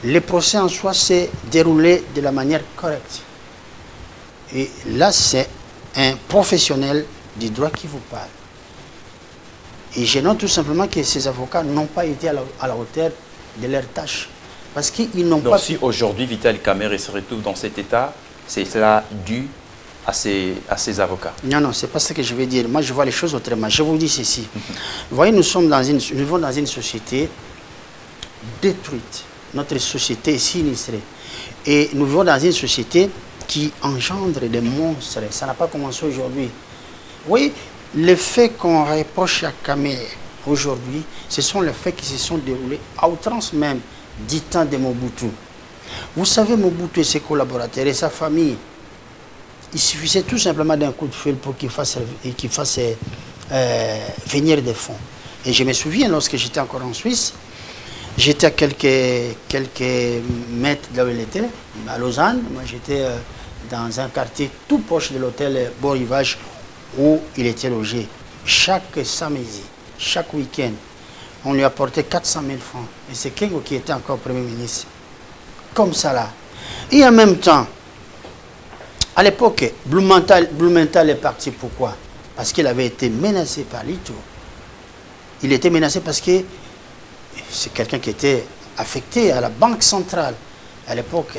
Le procès en soi s'est déroulé de la manière correcte. Et là, c'est un professionnel du droit qui vous parle. Et je note tout simplement que ces avocats n'ont pas été à la hauteur de leur tâche. Parce qu'ils n'ont Donc pas... si aujourd'hui Vital Kamerhe se retrouve dans cet état, c'est cela dû à ses avocats. Non, non, c'est pas ce que je veux dire. Moi, je vois les choses autrement. Je vous dis ceci. Vous voyez, nous vivons dans une société détruite. Notre société est sinistrée. Et nous vivons dans une société qui engendre des monstres. Ça n'a pas commencé aujourd'hui. Oui, les faits qu'on reproche à Kamerhe aujourd'hui, ce sont les faits qui se sont déroulés à outrance même du temps de Mobutu. Vous savez, Mobutu et ses collaborateurs et sa famille, il suffisait tout simplement d'un coup de feu pour qu'il fasse venir des fonds. Et je me souviens, lorsque j'étais encore en Suisse, j'étais à quelques mètres de là où il était, à Lausanne. Moi, j'étais dans un quartier tout proche de l'hôtel Beau Rivage où il était logé. Chaque samedi, chaque week-end, on lui apportait 400 000 francs. Et c'est Kengo qui était encore Premier ministre. Comme ça là. Et en même temps, à l'époque, Blumenthal est parti. Pourquoi? Parce qu'il avait été menacé par l'ITO. Il était menacé parce que c'est quelqu'un qui était affecté à la Banque centrale, à l'époque,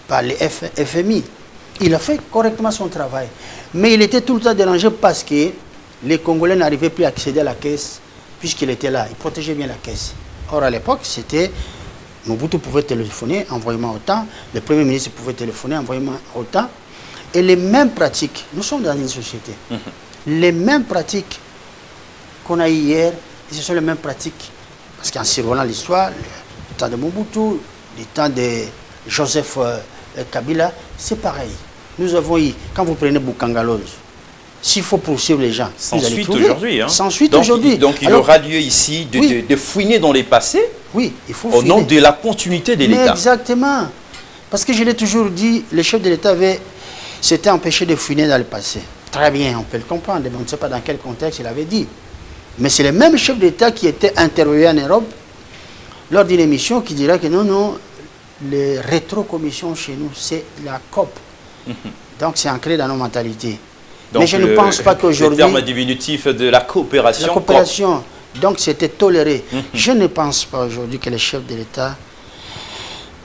par les FMI. Il a fait correctement son travail. Mais il était tout le temps dérangé parce que les Congolais n'arrivaient plus à accéder à la caisse, puisqu'il était là. Il protégeait bien la caisse. Or, à l'époque, c'était... Mobutu pouvait téléphoner, envoyez-moi autant. Le Premier ministre pouvait téléphoner, envoyez-moi autant. Et les mêmes pratiques, nous sommes dans une société, les mêmes pratiques qu'on a hier, et ce sont les mêmes pratiques, parce qu'en survolant l'histoire, le temps de Mobutu, le temps de Joseph Kabila, c'est pareil. Nous avons eu, quand vous prenez Bukangalose, s'il faut poursuivre les gens, sans suite aujourd'hui. Hein. Sans suite aujourd'hui. Donc il aura lieu ici de fouiner dans les passés, oui, il faut au nom de la continuité de l'État. Exactement. Parce que je l'ai toujours dit, le chef de l'État s'était empêché de fouiner dans le passé. Très bien, on peut le comprendre, mais on ne sait pas dans quel contexte il avait dit. Mais c'est le même chef d'État qui était interviewé en Europe lors d'une émission qui dira que non, les rétrocommissions chez nous, c'est la COP. Donc c'est ancré dans nos mentalités. Donc mais je ne pense pas qu'aujourd'hui... Le terme diminutif de la coopération... La coopération, donc c'était toléré. Je ne pense pas aujourd'hui que le chef de l'État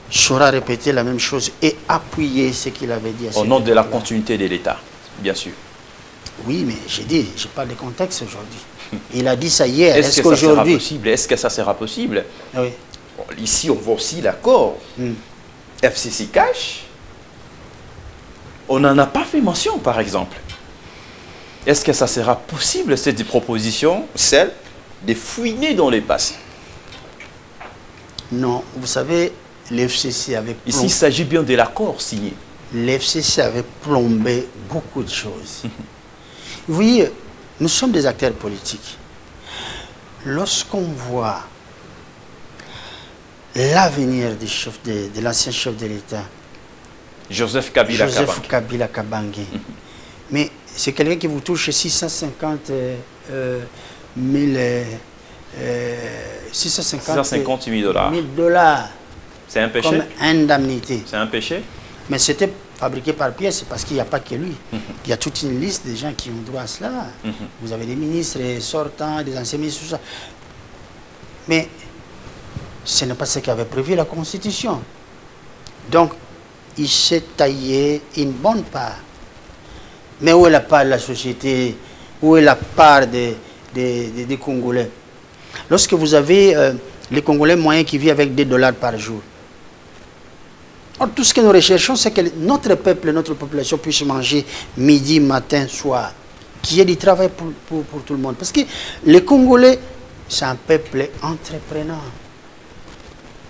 saura répéter la même chose et appuyer ce qu'il avait dit. Au nom de la continuité de l'État, bien sûr. Oui, mais j'ai dit, je parle de contexte aujourd'hui. Il a dit ça hier. Est-ce que ça sera possible? Est-ce que ça sera possible? Oui. Bon, ici, on voit aussi l'accord. FCC Cash. On n'en a pas fait mention, par exemple. Est-ce que ça sera possible, cette proposition, celle de fouiner dans les passés? Non, vous savez, l'FCC avait... Ici, il s'agit bien de l'accord signé. L'FCC avait plombé beaucoup de choses. Vous voyez, nous sommes des acteurs politiques. Lorsqu'on voit l'avenir de l'ancien chef de l'État, Joseph Kabila Kabange, mais c'est quelqu'un qui vous touche 650 000 $. C'est un péché? Comme indemnité. C'est un péché? Mais c'était fabriqué par pièce, parce qu'il n'y a pas que lui. Il y a toute une liste de gens qui ont droit à cela. Vous avez des ministres sortants, des anciens ministres, tout ça. Mais ce n'est pas ce qu'avait prévu la Constitution. Donc, il s'est taillé une bonne part. Mais où est la part de la société? Où est la part des Congolais? Lorsque vous avez les Congolais moyens qui vivent avec $2 par jour, or, tout ce que nous recherchons, c'est que notre peuple, notre population puisse manger midi, matin, soir. Qu'il y ait du travail pour tout le monde. Parce que les Congolais, c'est un peuple entreprenant.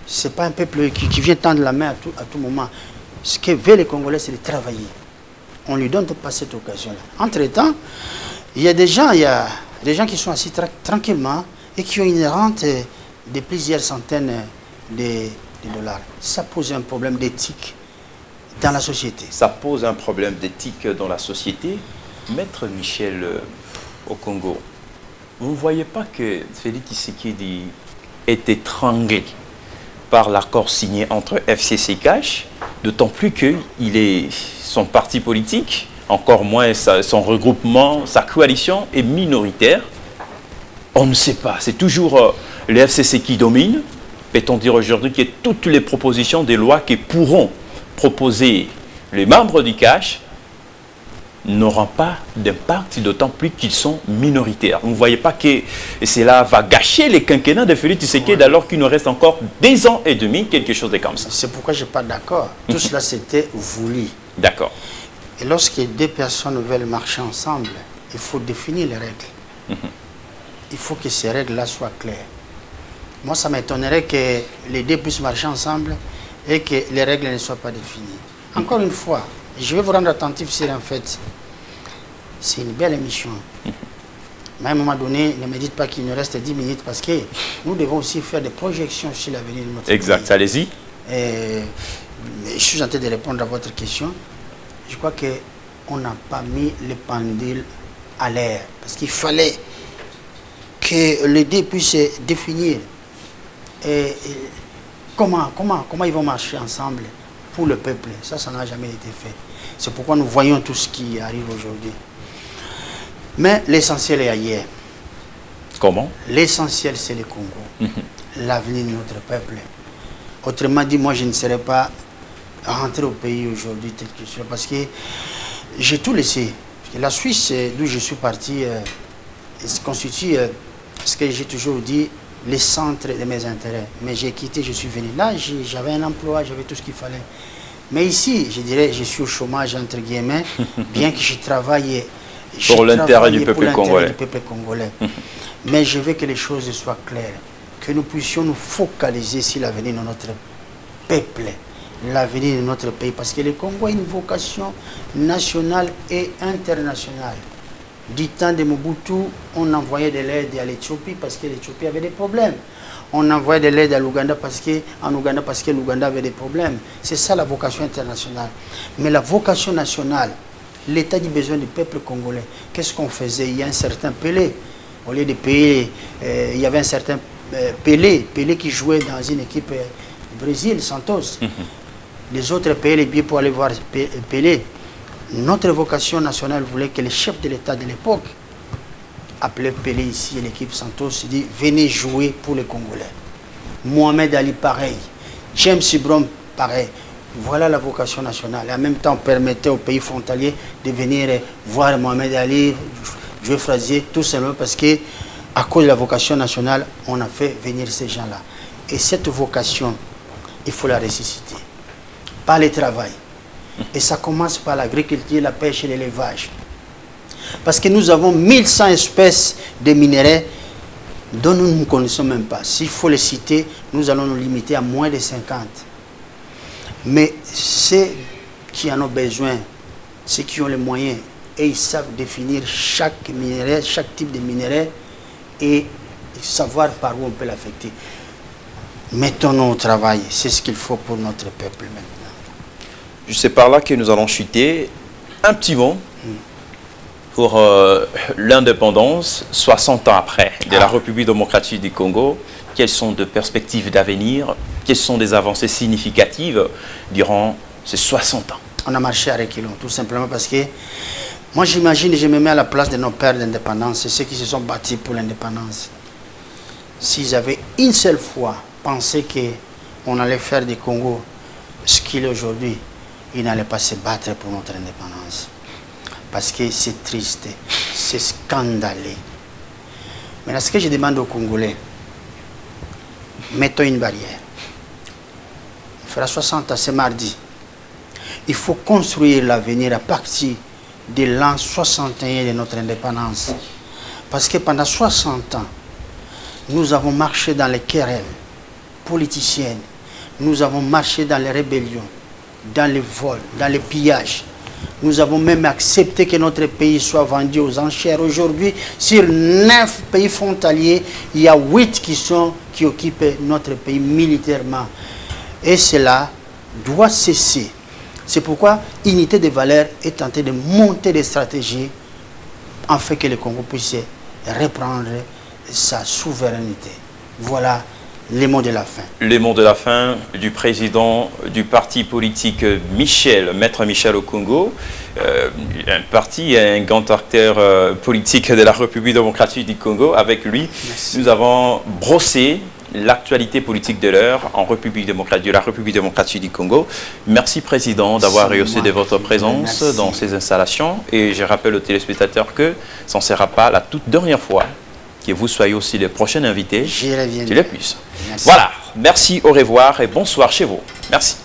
Ce n'est pas un peuple qui vient tendre la main à tout moment. Ce que veulent les Congolais, c'est de travailler. On ne lui donne pas cette occasion-là. Entre-temps, il y a des gens qui sont assis tranquillement et qui ont une rente de plusieurs centaines de $. Ça pose un problème d'éthique dans la société. Ça pose un problème d'éthique dans la société. Maître Michel, au Congo, vous ne voyez pas que Félix Tshisekedi est étranglé par l'accord signé entre FCC Cash, d'autant plus que son parti politique, encore moins son regroupement, sa coalition est minoritaire. On ne sait pas, c'est toujours le FCC qui domine. Peut-on dire aujourd'hui que toutes les propositions des lois que pourront proposer les membres du CASH n'auront pas d'impact, d'autant plus qu'ils sont minoritaires. Vous ne voyez pas que cela va gâcher les quinquennats de Félix Tshisekedi alors qu'il nous reste encore 2 ans et demi, quelque chose de comme ça. C'est pourquoi je ne suis pas d'accord. Tout cela, c'était voulu. D'accord. Et lorsque 2 personnes veulent marcher ensemble, il faut définir les règles. Il faut que ces règles-là soient claires. Moi, ça m'étonnerait que les 2 puissent marcher ensemble et que les règles ne soient pas définies. Encore une fois, je vais vous rendre attentif sur en fait, c'est une belle émission. Mais à un moment donné, ne me dites pas qu'il nous reste 10 minutes parce que nous devons aussi faire des projections sur l'avenir de notre pays. Exact, allez-y. Je suis en train de répondre à votre question. Je crois qu'on n'a pas mis les pendules à l'air parce qu'il fallait que les 2 puissent définir comment ils vont marcher ensemble pour le peuple. Ça n'a jamais été fait. C'est pourquoi nous voyons tout ce qui arrive aujourd'hui. Mais l'essentiel est ailleurs. Comment? L'essentiel, c'est le Congo. L'avenir de notre peuple. Autrement dit, moi, je ne serais pas rentré au pays aujourd'hui tel que je suis. Parce que j'ai tout laissé. La Suisse, d'où je suis parti, se constitue, ce que j'ai toujours dit, le centre de mes intérêts. Mais j'ai quitté, je suis venu là, j'avais un emploi, j'avais tout ce qu'il fallait. Mais ici, je dirais, je suis au chômage, entre guillemets, bien que je travaille pour l'intérêt du peuple congolais. Mais je veux que les choses soient claires, que nous puissions nous focaliser sur l'avenir de notre peuple, l'avenir de notre pays, parce que le Congo a une vocation nationale et internationale. Du temps de Mobutu, on envoyait de l'aide à l'Éthiopie parce que l'Éthiopie avait des problèmes. On envoyait de l'aide à l'Ouganda parce que l'Ouganda avait des problèmes. C'est ça la vocation internationale. Mais la vocation nationale, l'État du besoin du peuple congolais, qu'est-ce qu'on faisait? Il y a un certain Pelé. Au lieu de payer, il y avait un certain Pelé qui jouait dans une équipe du Brésil, Santos. Les autres payaient les billets pour aller voir Pelé. Notre vocation nationale voulait que le chef de l'État de l'époque appelait Pelé ici et l'équipe Santos dit venez jouer pour les Congolais. Mohamed Ali pareil, James Brown pareil. Voilà la vocation nationale. Et en même temps, on permettait aux pays frontaliers de venir voir Mohamed Ali, jouer Frazier, tout simplement parce que à cause de la vocation nationale, on a fait venir ces gens-là. Et cette vocation, il faut la ressusciter. Par le travail. Et ça commence par l'agriculture, la pêche et l'élevage. Parce que nous avons 1100 espèces de minéraux dont nous ne connaissons même pas. S'il faut les citer, nous allons nous limiter à moins de 50. Mais ceux qui en ont besoin, ceux qui ont les moyens, et ils savent définir chaque minerai, chaque type de minerai, et savoir par où on peut l'affecter. Mettons-nous au travail, c'est ce qu'il faut pour notre peuple maintenant. C'est par là que nous allons chuter un petit mot pour l'indépendance, 60 ans après, de la République démocratique du Congo. Quelles sont de perspectives d'avenir? Quelles sont des avancées significatives durant ces 60 ans? On a marché à reculons, tout simplement parce que moi j'imagine, je me mets à la place de nos pères d'indépendance, ceux qui se sont battus pour l'indépendance. S'ils avaient une seule fois pensé qu'on allait faire du Congo ce qu'il est aujourd'hui, ils n'allaient pas se battre pour notre indépendance. Parce que c'est triste, c'est scandaleux. Mais là, ce que je demande aux Congolais, mettons une barrière. Il fera 60 ans, c'est mardi. Il faut construire l'avenir à partir de l'an 61 de notre indépendance. Parce que pendant 60 ans, nous avons marché dans les querelles politiciennes, nous avons marché dans les rébellions, dans les vols, dans les pillages. Nous avons même accepté que notre pays soit vendu aux enchères. Aujourd'hui, sur 9 pays frontaliers, il y a 8 qui occupent notre pays militairement. Et cela doit cesser. C'est pourquoi Unité des valeurs est tentée de monter des stratégies afin que le Congo puisse reprendre sa souveraineté. Voilà les mots de la fin. Les mots de la fin du président du parti politique Maître Michel au Congo, un parti, un grand acteur politique de la République démocratique du Congo. Avec lui, nous avons brossé l'actualité politique de l'heure en République démocratique, de la République démocratique du Congo. Merci, Président, d'avoir rehaussé de votre présence dans ces installations. Et je rappelle aux téléspectateurs que ce ne sera pas la toute dernière fois que vous soyez aussi le prochain invité. J'y reviendrai. Tu le plus. Merci. Voilà. Merci, au revoir et bonsoir chez vous. Merci.